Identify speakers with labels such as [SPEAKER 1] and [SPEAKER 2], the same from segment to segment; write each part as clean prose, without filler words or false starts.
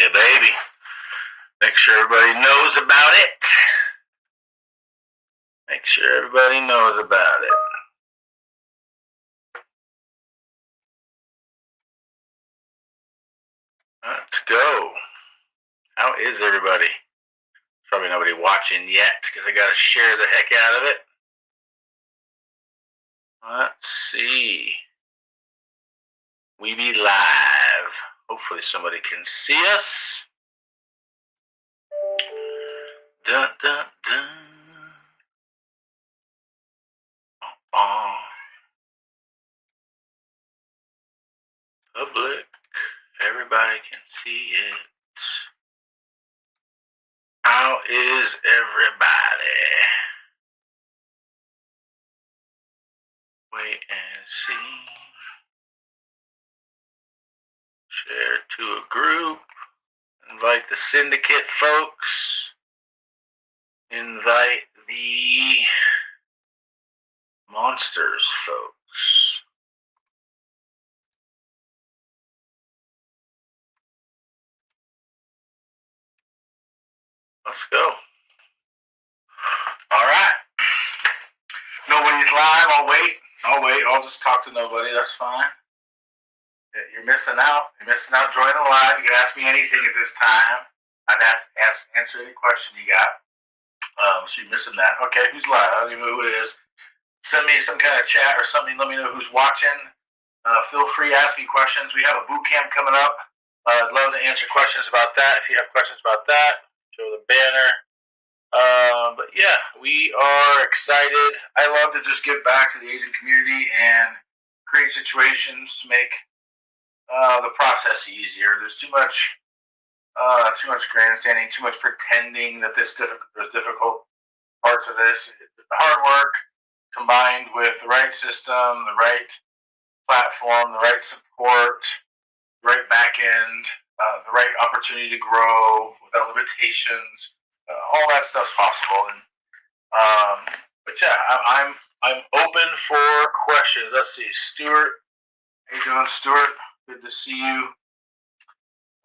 [SPEAKER 1] Yeah, baby. Make sure everybody knows about it. Make sure everybody knows about it. Let's go. How is everybody? Probably nobody watching yet because I got to share the heck out of it. Let's see. We be live. Hopefully somebody can see us. Dun, dun, dun. Public. Everybody can see it. How is everybody? Wait and see. Share to a group. Invite the syndicate folks. Invite the monsters folks. Let's go. All right. Nobody's live. I'll wait. I'll just talk to nobody. That's fine. You're missing out. You're missing out. Join the live. You can ask me anything at this time. I'd answer any question you got. So you're missing that. Okay, who's live? I don't even know who it is. Send me some kind of chat or something. Let me know who's watching. Feel free to ask me questions. We have a boot camp coming up. I'd love to answer questions about that. If you have questions about that, show the banner. But yeah, we are excited. I love to just give back to the Asian community and create situations to make the process easier. There's too much grandstanding, too much pretending that there's difficult parts of this. The hard work combined with the right system, the right platform, the right support, the right back end, the right opportunity to grow without limitations. All that stuff's possible. But yeah, I'm open for questions. Let's see, Stuart. How you doing, Stuart? Good to see you.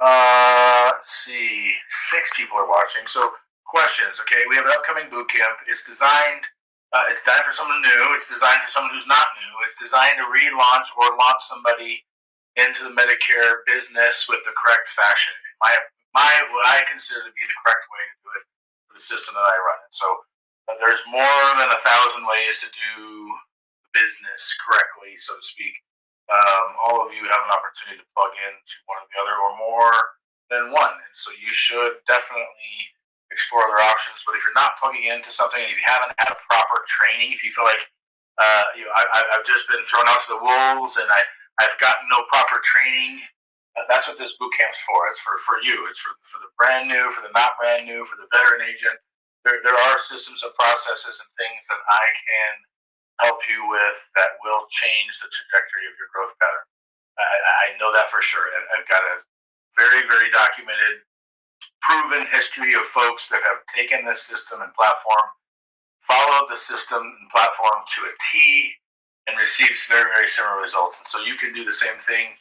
[SPEAKER 1] Let's see, 6 people are watching. So questions, okay? We have an upcoming boot camp. It's designed for someone new. It's designed for someone who's not new. It's designed to relaunch or launch somebody into the Medicare business with the correct fashion. What I consider to be the correct way to do it for the system that I run. So there's more than 1,000 ways to do business correctly, so to speak. All of you have an opportunity to plug into one or the other, or more than one. And so you should definitely explore other options. But if you're not plugging into something and you haven't had a proper training, if you feel like I've just been thrown out to the wolves and I've gotten no proper training, that's what this boot camp's for. It's for you. It's for the brand new, for the not brand new, for the veteran agent. There are systems and processes and things that I can help you with that will change the trajectory of your growth pattern. I know that for sure. I've got a very, very documented, proven history of folks that have taken this system and platform, followed the system and platform to a T, and received very, very similar results. And so you can do the same thing.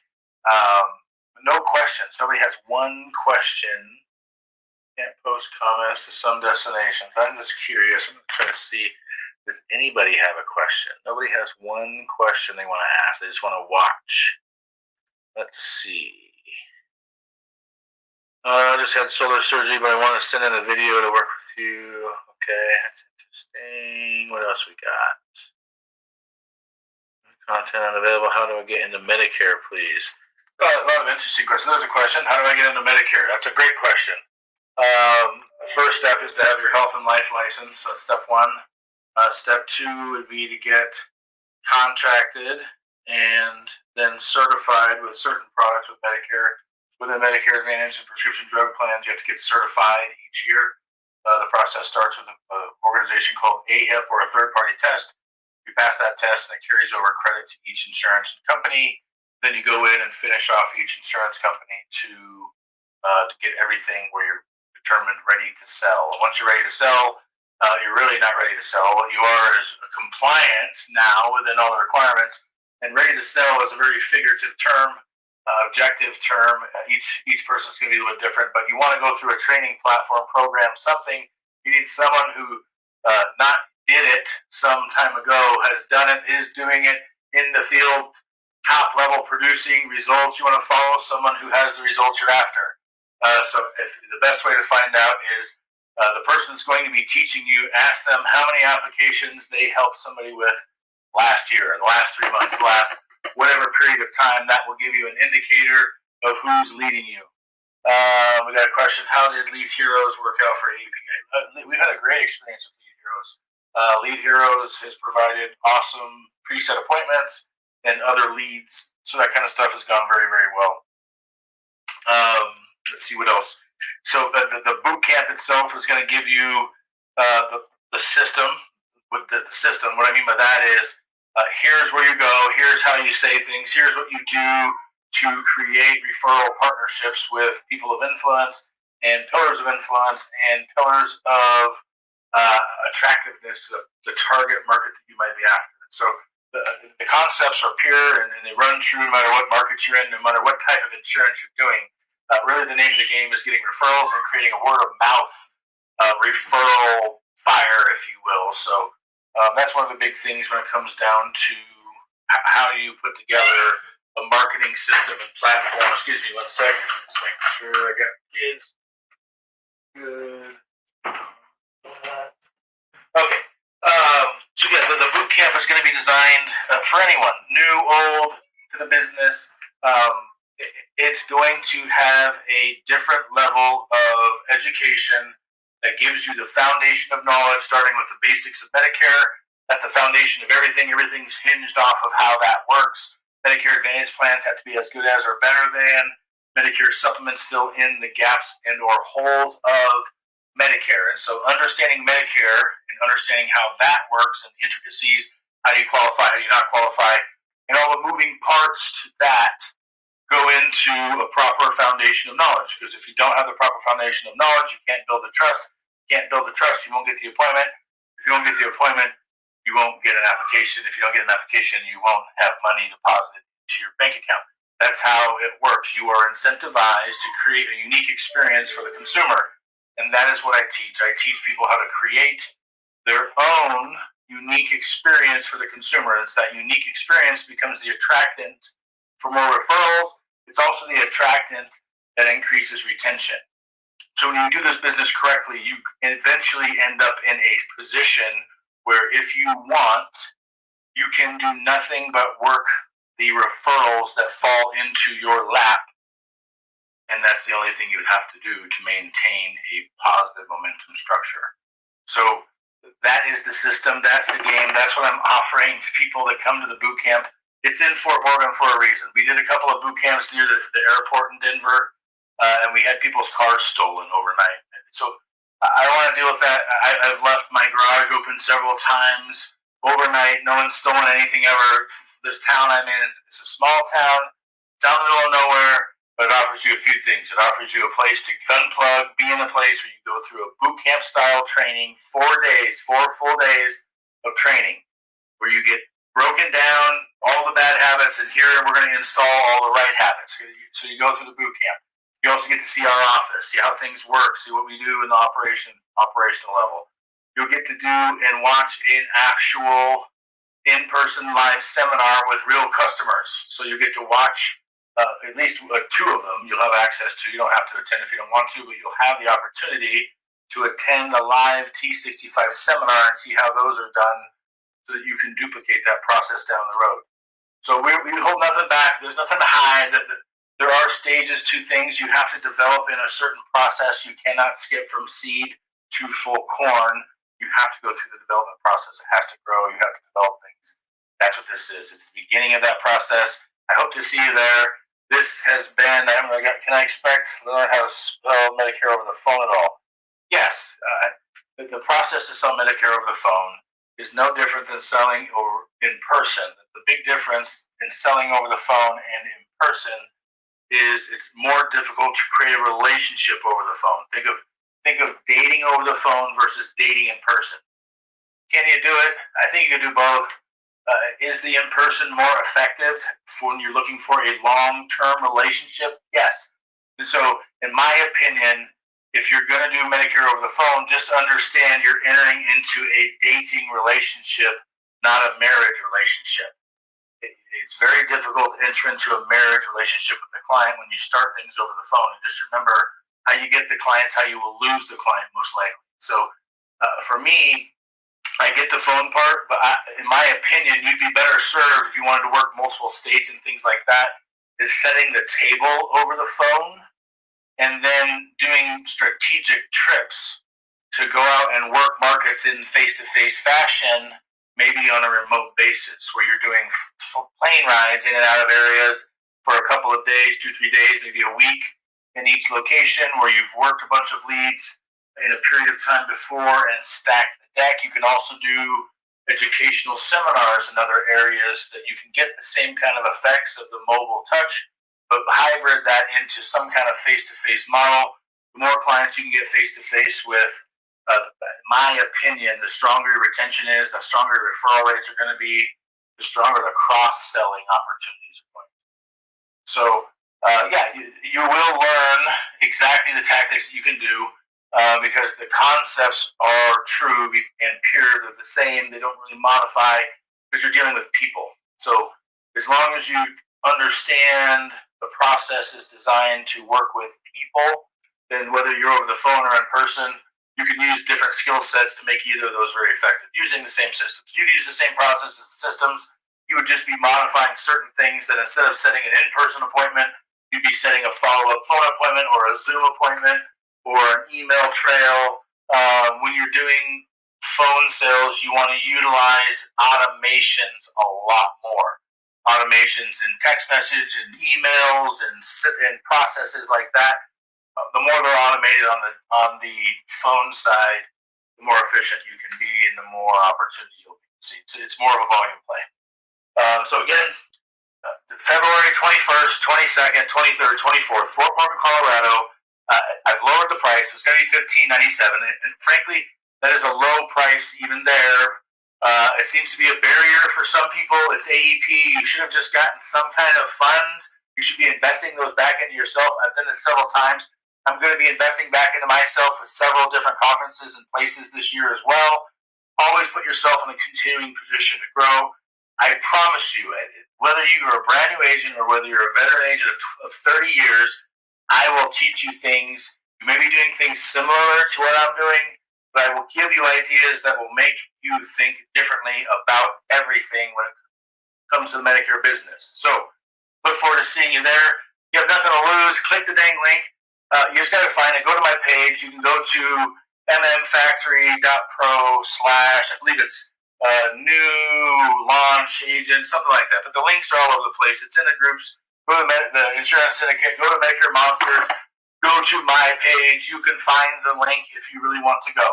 [SPEAKER 1] No questions. Nobody has one question. Can't post comments to some destinations. I'm just curious. I'm going to try to see. Does anybody have a question? Nobody has one question they want to ask. They just want to watch. Let's see. I just had solar surgery, but I want to send in a video to work with you. Okay, that's interesting. What else we got? Content unavailable. How do I get into Medicare, please? A lot of interesting questions. There's a question. How do I get into Medicare? That's a great question. The first step is to have your health and life license. That's step 1. Step 2 would be to get contracted and then certified with certain products with Medicare. Within Medicare Advantage and prescription drug plans, you have to get certified each year. The process starts with an organization called AHIP, or a third-party test. You pass that test and it carries over credit to each insurance company. Then you go in and finish off each insurance company to get everything where you're determined ready to sell. Once you're ready to sell, you're really not ready to sell. What you are is compliant now within all the requirements, and ready to sell is a very figurative term. objective term. Each person's going to be a little bit different, but you want to go through a training platform program, something. You need someone who not did it some time ago, has done it, is doing it in the field, top level, producing results. You want to follow someone who has the results you're after. So the best way to find out is the person's going to be teaching you. Ask them how many applications they helped somebody with last year, the last 3 months, the last whatever period of time. That will give you an indicator of who's leading you. We got a question: how did Lead Heroes work out for APA? We've had a great experience with Lead Heroes. Lead Heroes has provided awesome preset appointments and other leads, so that kind of stuff has gone very, very well. Let's see what else. So the boot camp itself is going to give you the system. With the system, what I mean by that is here's where you go, here's how you say things, here's what you do to create referral partnerships with people of influence and pillars of influence and pillars of attractiveness to the target market that you might be after. So the concepts are pure and they run true no matter what market you're in, no matter what type of insurance you're doing. Really, the name of the game is getting referrals and creating a word of mouth referral fire, if you will. So that's one of the big things when it comes down to how you put together a marketing system and platform. Excuse me 1 second. Just make sure I got kids. Good. Okay. So yeah, the boot camp is going to be designed for anyone, new, old, to the business. It's going to have a different level of education that gives you the foundation of knowledge, starting with the basics of Medicare. That's the foundation of everything. Everything's hinged off of how that works. Medicare Advantage plans have to be as good as or better than. Medicare supplements fill in the gaps and or holes of Medicare. And so understanding Medicare and understanding how that works and the intricacies, how do you qualify, how do you not qualify, and all the moving parts to that go into a proper foundation of knowledge. Because if you don't have the proper foundation of knowledge, you can't build the trust. You can't build the trust, you won't get the appointment. If you don't get the appointment, you won't get an application. If you don't get an application, you won't have money deposited into your bank account. That's how it works. You are incentivized to create a unique experience for the consumer. And that is what I teach. I teach people how to create their own unique experience for the consumer. It's that unique experience becomes the attractant for more referrals. It's also the attractant that increases retention. So when you do this business correctly, you eventually end up in a position where if you want, you can do nothing but work the referrals that fall into your lap. And that's the only thing you would have to do to maintain a positive momentum structure. So that is the system. That's the game. That's what I'm offering to people that come to the boot camp. It's in Fort Morgan for a reason. We did a couple of boot camps near the airport in Denver, and we had people's cars stolen overnight. So I don't want to deal with that. I've left my garage open several times overnight. No one's stolen anything ever. This town I'm in, it's a small town. It's out in the middle of nowhere, but it offers you a few things. It offers you a place to unplug, be in a place where you go through a boot camp style training, 4 days, 4 full days of training, where you get broken down all the bad habits, and here we're going to install all the right habits. So you go through the boot camp. You also get to see our office, see how things work, see what we do in the operational level. You'll get to do and watch an actual in-person live seminar with real customers. So you get to watch at least 2 of them you'll have access to. You don't have to attend if you don't want to, but you'll have the opportunity to attend a live T65 seminar and see how those are done, so that you can duplicate that process down the road. So we hold nothing back. There's nothing to hide. There are stages to things you have to develop in a certain process. You cannot skip from seed to full corn. You have to go through the development process. It has to grow. You have to develop things. That's what this is. It's the beginning of that process. I hope to see you there. This has been, can I expect to learn how to spell Medicare over the phone at all? Yes. The process to sell Medicare over the phone is no different than selling over in person. The big difference in selling over the phone and in person is it's more difficult to create a relationship over the phone. Think of dating over the phone versus dating in person. Can you do it? I think you can do both. Is the in-person more effective when you're looking for a long-term relationship? Yes. And so, in my opinion, if you're going to do Medicare over the phone, just understand you're entering into a dating relationship, not a marriage relationship. It's very difficult to enter into a marriage relationship with a client when you start things over the phone. And just remember, how you get the clients, how you will lose the client most likely. So for me, I get the phone part, but in my opinion, you'd be better served if you wanted to work multiple states and things like that, is setting the table over the phone and then doing strategic trips to go out and work markets in face-to-face fashion, maybe on a remote basis, where you're doing plane rides in and out of areas for a couple of days, 2-3 days, maybe a week in each location, where you've worked a bunch of leads in a period of time before and stacked the deck. You can also do educational seminars in other areas that you can get the same kind of effects of the mobile touch, but hybrid that into some kind of face-to-face model. The more clients you can get face-to-face with, in my opinion, the stronger your retention is, the stronger your referral rates are going to be, the stronger the cross-selling opportunities are going to be. So, you will learn exactly the tactics that you can do because the concepts are true and pure. They're the same. They don't really modify because you're dealing with people. So, as long as you understand the process is designed to work with people, then whether you're over the phone or in person, you can use different skill sets to make either of those very effective using the same systems. You could use the same process as the systems. You would just be modifying certain things that instead of setting an in-person appointment, you'd be setting a follow-up phone appointment or a Zoom appointment or an email trail. When you're doing phone sales, you want to utilize automations a lot more. Automations in text message and emails and processes like that. The more they're automated on the phone side, the more efficient you can be and the more opportunity you'll see. So it's more of a volume play. So again, February 21st, 22nd, 23rd, 24th, Fort Morgan, Colorado. I've lowered the price. It's going to be $15.97, and frankly, that is a low price even there. It seems to be a barrier for some people. It's AEP. You should have just gotten some kind of funds. You should be investing those back into yourself. I've done this several times. I'm going to be investing back into myself with several different conferences and places this year as well. Always put yourself in a continuing position to grow. I promise you, whether you are a brand new agent or whether you're a veteran agent of 30 years, I will teach you things. You may be doing things similar to what I'm doing, but I will give you ideas that will make you think differently about everything when it comes to the Medicare business. So, look forward to seeing you there. You have nothing to lose. Click the dang link. You just got to find it. Go to my page. You can go to mmfactory.pro/ I believe it's new launch agent, something like that. But the links are all over the place. It's in the groups. Go to the Insurance Syndicate. Go to Medicare Monsters. Go to my page. You can find the link if you really want to go.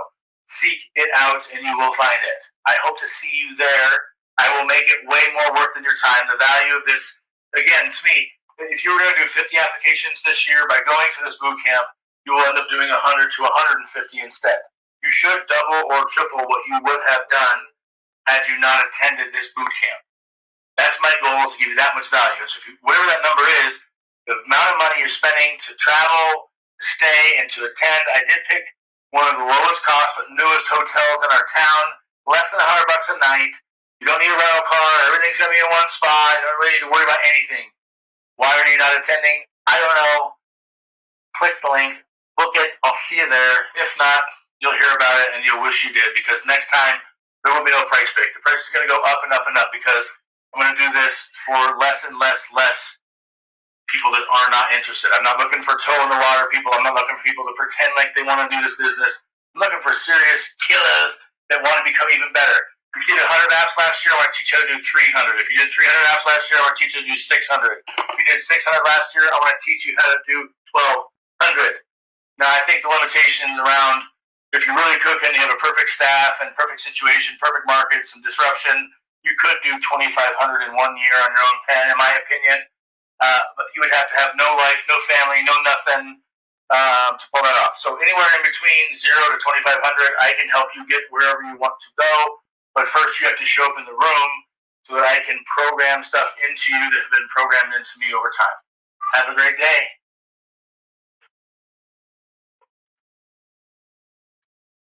[SPEAKER 1] Seek it out and you will find it. I hope to see you there. I will make it way more worth than your time. The value of this, again, to me, if you were going to do 50 applications this year, by going to this boot camp, you will end up doing 100 to 150 instead. You should double or triple what you would have done had you not attended this boot camp. That's my goal, is to give you that much value. So whatever that number is, the amount of money you're spending to travel, to stay, and to attend, I did pick one of the lowest cost but newest hotels in our town, less than $100 a night. You don't need a rental car. Everything's going to be in one spot. You don't really need to worry about anything. Why are you not attending? I don't know. Click the link. Book it. I'll see you there. If not, you'll hear about it and you'll wish you did, because next time there will be no price break. The price is going to go up and up and up because I'm going to do this for less and less people that are not interested. I'm not looking for toe in the water people. I'm not looking for people to pretend like they want to do this business. I'm looking for serious killers that want to become even better. If you did 100 apps last year, I want to teach you how to do 300. If you did 300 apps last year, I want to teach you how to do 600. If you did 600 last year, I want to teach you how to do 1,200. Now, I think the limitations around, if you're really cooking, you have a perfect staff and perfect situation, perfect markets and disruption, you could do 2,500 in 1 year on your own pen, in my opinion. But you would have to have no life, no family, no nothing to pull that off. So anywhere in between 0 to 2,500, I can help you get wherever you want to go. But first, you have to show up in the room so that I can program stuff into you that have been programmed into me over time. Have a great day.